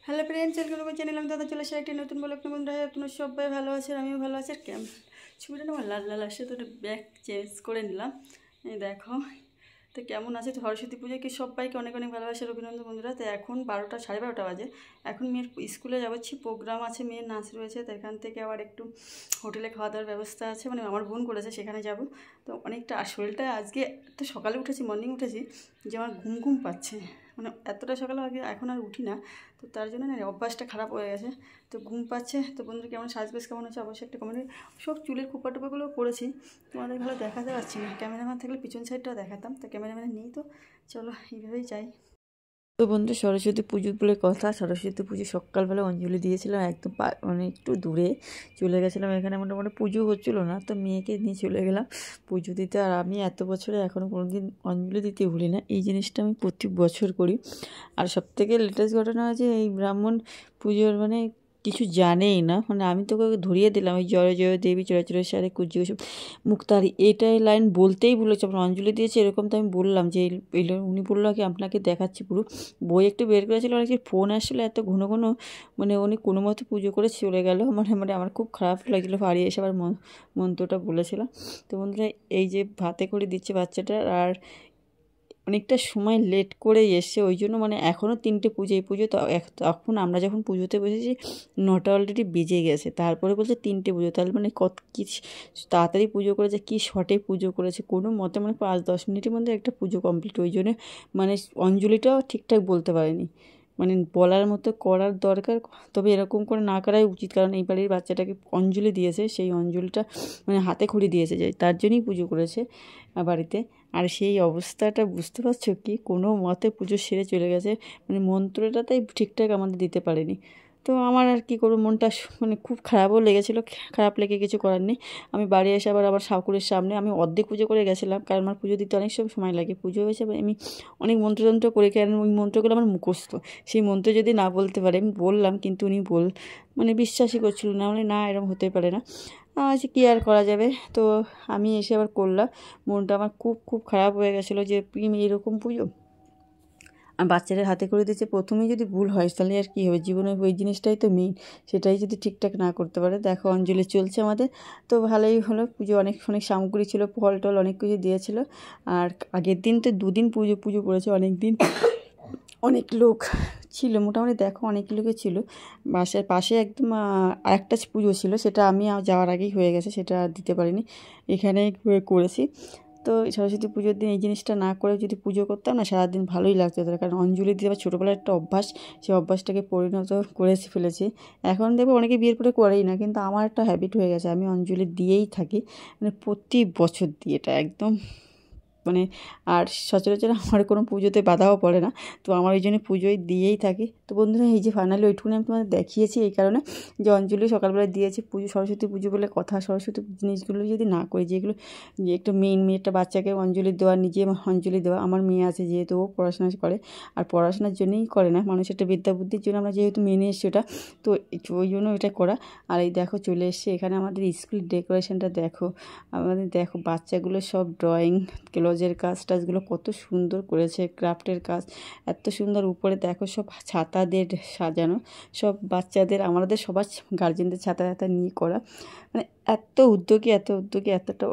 Hello friends, welcome to channel. আমি দাদা চলে আসে একটি নতুন ব্লগ নিয়ে। বন্ধুরা, আপনারা সবাই ভালো আছেন, আমিও ভালো আছি। আর ছবিটা না আমার লাল লাল আসে, তো একটা ব্যাগ চেঞ্জ করে নিলাম। এই দেখো, তো কেমন আছে? তো সরস্বতী পুজোকে সবাইকে অনেক অনেক ভালোবাসার অভিনন্দন বন্ধুরা। তো এখন 12টা, 12:30 বাজে। এখন মেয়ের স্কুলে যাচ্ছি, প্রোগ্রাম আছে, মেয়ের নাচ রয়েছে। তো এখান থেকে আবার একটু হোটেলে খাওয়া দাওয়ার ব্যবস্থা আছে, মানে আমার বোন করেছে, সেখানে যাব। তো অনেকটা আর শরীরটা আজকে তো সকালে উঠেছি, মর্নিং উঠেছি, যে আমার ঘুম ঘুম পাচ্ছে, মানে এতটা সকালে আগে এখন আর উঠি না। তো তার জন্য না অভ্যাসটা খারাপ হয়ে গেছে, তো ঘুম পাচ্ছে। তো বন্ধুরা, কেমন সাজগোজ কেমন হচ্ছে অবশ্যই একটা কমেন্টে। সব চুলের খোপা টোপাগুলো করেছি, তোমাদের ভালো দেখাতে পারছি না। ক্যামেরাম্যান থাকলে পিছন সাইডটাও দেখাতাম, তো ক্যামেরাম্যান নেই। তো চলো এইভাবেই যাই। তো বন্ধু, সরস্বতী পুজো বলে কথা, সরস্বতী পুজো সকালবেলা অঞ্জলি দিয়েছিলাম, একদম মানে একটু দূরে চলে গেছিলাম। এখানে মোটামুটি পুজো হচ্ছিলো না, তো মেয়েকে নিয়ে চলে গেলাম পুজো দিতে। আর আমি এত বছরে এখনও কোনো দিন অঞ্জলি দিতে ভুলি না, এই জিনিসটা আমি প্রত্যেক বছর করি। আর সবথেকে লেটেস্ট ঘটনা হচ্ছে এই ব্রাহ্মণ পুজোর মানে কিছু জানেই না, মানে আমি তোকে ধরিয়ে দিলাম ওই জয় জয় দেবী চরাচরের সারে কুজি ওসব মুক্তারি, এটাই লাইন বলতেই বলেছে। আপনার অঞ্জলি দিয়েছে এরকম, তো আমি বললাম যে উনি বললো কি আপনাকে দেখাচ্ছি পুরো বই একটু বের করেছিল, অনেক ফোন আসছিলো এত ঘন ঘন, মানে উনি কোনো মতো পুজো করে চলে গেল। মানে আমার খুব খারাপ লাগছিলো, বাড়ি এসে আবার মন্ত্রটা বলেছিলাম। তো বন্ধুরা, এই যে ভাতে করে দিচ্ছে বাচ্চাটার, আর অনেকটা সময় লেট করেই এসছে, ওই জন্য মানে এখনও 3টে পুজো, এই পুজো তো তখন আমরা যখন পুজোতে বসেছি 9টা অলরেডি বেজে গেছে, তারপরে বলছে 3টে পুজো। তাহলে মানে কত কি তাড়াতাড়ি পুজো করেছে, কি শর্টে পুজো করেছে, কোনো মতে মানে 5-10 মিনিটের মধ্যে একটা পুজো কমপ্লিট। ওই জন্য মানে অঞ্জলিটাও ঠিকঠাক বলতে পারেনি, মানে বলার মতো করার দরকার, তবে এরকম করে না করাই উচিত। কারণ এই বাড়ির বাচ্চাটাকে অঞ্জলি দিয়েছে, সেই অঞ্জলিটা মানে হাতে খড়ি দিয়েছে, যে তার জন্যই পুজো করেছে বাড়িতে। আর সেই অবস্থাটা বুঝতে পারছো কি, কোনো মতে পুজো সেরে চলে গেছে, মানে মন্ত্রটা তাই ঠিকঠাক আমাদের দিতে পারেনি। তো আমার আর কী করবো, মনটা মানে খুব খারাপও লেগেছিলো। খারাপ লেগে কিছু করার নেই। আমি বাড়ি এসে আবার ঠাকুরের সামনে আমি অর্ধেক পুজো করে গেছিলাম, কারণ আমার পুজো দিতে অনেক সময় লাগে। পুজো হয়েছে, আমি অনেক মন্ত্রতন্ত্র করে, কারণ ওই মন্ত্রগুলো আমার মুখস্থ। সেই মন্ত্র যদি না বলতে পারে, আমি বললাম কিন্তু উনি মানে বিশ্বাসই করছিল না, মানে না এরকম হতে পারে না। আচ্ছা, কী আর করা যাবে। তো আমি এসে আবার করলাম, মনটা আমার খুব খুব খারাপ হয়ে গেছিলো যে এরকম পুজো আর বাচ্চাদের হাতে করে দিচ্ছে। প্রথমেই যদি ভুল হয় তাহলে আর কী হবে, জীবনে ওই জিনিসটাই তো মেইন, সেটাই যদি ঠিকঠাক না করতে পারে। দেখো অঞ্জলি চলছে আমাদের, তো ভালোই হলো। পুজো অনেক অনেক সামগ্রী ছিল, ফল টল অনেক কিছু দিয়েছিলো। আর আগের দিন তো 2 দিন পুজো করেছে, অনেক দিন অনেক লোক ছিল মোটামুটি, দেখো অনেক লোকে ছিল। বাসার পাশে একদম আরেকটা পুজো ছিল, সেটা আমি যাওয়ার আগেই হয়ে গেছে, সেটা আর দিতে পারিনি, এখানে করেছি। তো সরস্বতী পুজোর দিন এই জিনিসটা না করে যদি পুজো করতাম না, সারাদিন ভালোই লাগতো। তার কারণ অঞ্জলি দিয়ে আবার ছোটোবেলার একটা অভ্যাস, সেই অভ্যাসটাকে পরিণত করে ফেলেছি। এখন দেখবো অনেকে বিয়ের পরে করেই না, কিন্তু আমার একটা হ্যাবিট হয়ে গেছে, আমি অঞ্জলি দিয়েই থাকি, মানে প্রতি বছর দিই এটা একদম, মানে আর সচরাচর আমার কোনো পুজোতে বাধাও পড়ে না, তো আমার ওই জন্য পুজোয় দিয়েই থাকি। তো বন্ধুরা, এই যে ফাইনালি ওইটুকুনি আমি তোমাদের দেখিয়েছি এই কারণে, যে অঞ্জলি সকালবেলা দিয়েছি। পুজো সরস্বতী পুজো বলে কথা, সরস্বতী জিনিসগুলো যদি না করি, যেগুলো যে একটু মেয়ে একটা বাচ্চাকে অঞ্জলি দেওয়া, নিজে অঞ্জলি দেওয়া। আমার মেয়ে আছে যেহেতু, ও পড়াশোনা করে, আর পড়াশোনার জন্যই করে না, মানুষের একটা বিদ্যা বুদ্ধির জন্য আমরা যেহেতু মেনে এসেছি ওটা, তো ওই জন্য এটা করা। আর এই দেখো চলে এসছে এখানে আমাদের স্কুল ডেকোরেশনটা দেখো, আমাদের দেখো বাচ্চাগুলো সব ড্রয়িং ক্লোজের কাজ টাজগুলো কত সুন্দর করেছে, ক্রাফটের কাজ এত সুন্দর। উপরে দেখো সব ছাতাদের সাজানো, সব বাচ্চাদের, আমাদের সবার গার্জেনদের ছাতা নিয়ে করা, মানে এতটা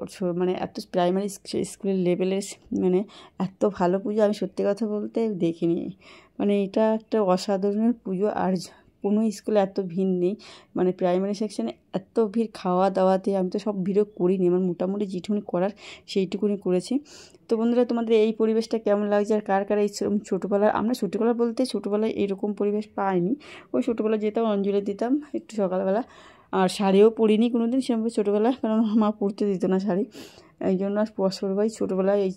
মানে এত প্রাইমারি স্কুলের লেভেলের, মানে এত ভালো পুজো আমি সত্যি কথা বলতে দেখিনি। মানে এটা একটা অসাধারণের পুজো। আর কোনো স্কুলে এত ভিড় নেই, মানে প্রাইমারি সেকশানে এত ভিড়, খাওয়া দাওয়াতে আমি তো সব ভিড়ও করিনি, আমার মোটামুটি যেটুকুনি করার সেইটুকুনি করেছি। তো বন্ধুরা, তোমাদের এই পরিবেশটা কেমন লাগছে, আর কার কার এই ছোটোবেলায়, আমরা ছোটোবেলা বলতে ছোটোবেলায় এইরকম পরিবেশ পাইনি। ওই ছোটোবেলায় যেতাম, অঞ্জলি দিতাম একটু সকালবেলা, আর শাড়িও পরিনি কোনো দিন সেরকম ছোটোবেলায়, কারণ মা পরতে দিত না শাড়ি, এই জন্য আর সবাই ছোটোবেলায় এই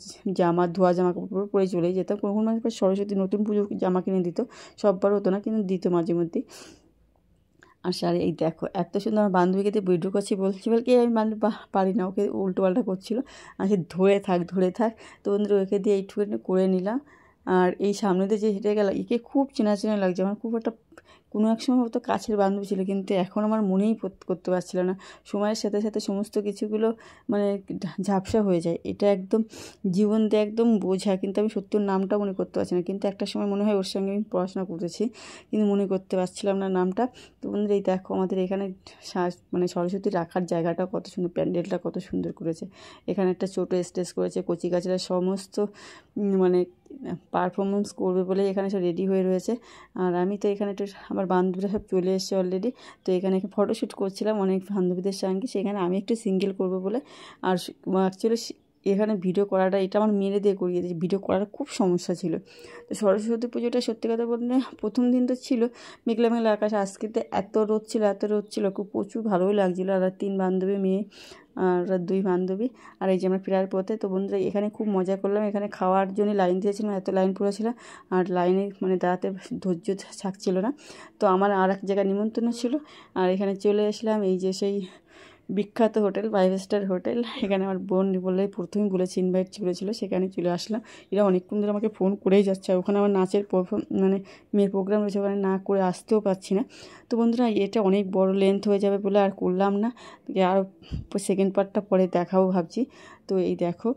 ধোয়া জামা কাপড় পরে চলেই যেতাম। কোনো মাঝে সরস্বতী নতুন পুজো জামা কিনে দিত, সববার হতো না কিন্তু দিত মাঝে মধ্যেই। আর শাড়ি, এই দেখো এত সুন্দর, আমার বান্ধবীকে দিয়ে ভিডিও করছি, বলছি বলকে আমি পারি না, ওকে উল্টো পাল্টা করছিলো, আর সে ধরে থাক। তো বন্ধুরা, ওকে দিয়ে এইটুকু করে নিলাম। আর এই সামনে দিয়ে যে হেঁটে গেলাম, একে খুব চেনা চেনা লাগছে, আমার খুব একটা কোনো এক সময় হয়তো কাছের বান্ধবী ছিল, কিন্তু এখন আমার মনেই করতে পারছিল না। সময়ের সাথে সাথে সমস্ত কিছুগুলো মানে ঝাপসা হয়ে যায়, এটা একদম জীবন দিয়ে একদম বোঝা। কিন্তু আমি সত্যি ওর নামটা মনে করতে পারছি না, কিন্তু একটা সময় মনে হয় ওর সঙ্গে আমি পড়াশোনা করেছি, কিন্তু মনে করতে পারছিলাম না নামটা। তো বন্ধুরা এই দেখো আমাদের এখানে মানে সরস্বতী রাখার জায়গাটা কত সুন্দর, প্যান্ডেলটা কত সুন্দর করেছে। এখানে একটা ছোটো স্টেজ করেছে, কচি কাচারা সমস্ত মানে পারফরমেন্স করবে বলে এখানে সব রেডি হয়ে রয়েছে। আর আমি তো এখানে একটু আমার বান্ধবীরা সব চলে এসেছে অলরেডি, তো এখানে ফটোশ্যুট করছিলাম অনেক বান্ধবীদের সঙ্গে। সেখানে আমি একটু সিঙ্গেল করবো বলে, আর অ্যাকচুয়ালি এখানে ভিডিও করাটা এটা আমার মেরে দিয়ে করিয়ে দিয়েছে, ভিডিও করার খুব সমস্যা ছিল। তো সরস্বতী পুজোটা সত্যি কথা বলতে প্রথম দিন তো ছিল মেঘলা মেঘলা আকাশ, আজকে তো এত রোদ ছিল খুব প্রচুর ভালোই লাগছিলো। আর 3 বান্ধবী মেয়ে আর 2 বান্ধবী, আর এই যে আমরা ফেরার পথে। তো বন্ধুরা এখানে খুব মজা করলাম, এখানে খাওয়ার জন্য লাইন দিয়েছিলাম, এত লাইন পড়েছিল আর লাইনে মানে দাঁড়াতে ধৈর্য থাকছিল না। তো আমার আর এক জায়গায় নিমন্ত্রণ ছিল, আর এখানে চলে আসলাম এই যে সেই বিখ্যাত হোটেল 5 স্টার হোটেল। এখানে আমার বোন বলে প্রথমেই বলেছে, ইনভাইট করেছিল, সেখানে চলে আসলাম। এরা অনেকক্ষণ ধরে আমাকে ফোন করেই যাচ্ছে, ওখানে আমার নাচের মানে মেয়ের প্রোগ্রাম রয়েছে, ওখানে না করে আসতেও পারছি না। তো বন্ধুরা এটা অনেক বড় লেন্থ হয়ে যাবে বলে আর করলাম না, আর সেকেন্ড পার্টটা পরে দেখাবো ভাবছি। তো এই দেখো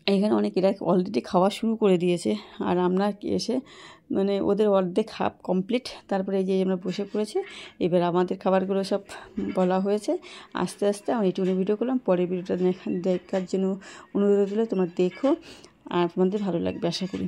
এখানে অনেক এরা অলরেডি খাওয়া শুরু করে দিয়েছে, আর আমরা এসে মানে ওদের অর্ধেক খাপ কমপ্লিট। তারপরে এই যে আমরা বসে পড়েছি, এবার আমাদের খাবারগুলো সব বলা হয়েছে। আস্তে আস্তে আমি এইটুকুনি ভিডিও করলাম, পরের ভিডিওটা দেখার জন্য অনুরোধ দিলে তোমরা দেখো, আর তোমাদের ভালো লাগবে আশা করি।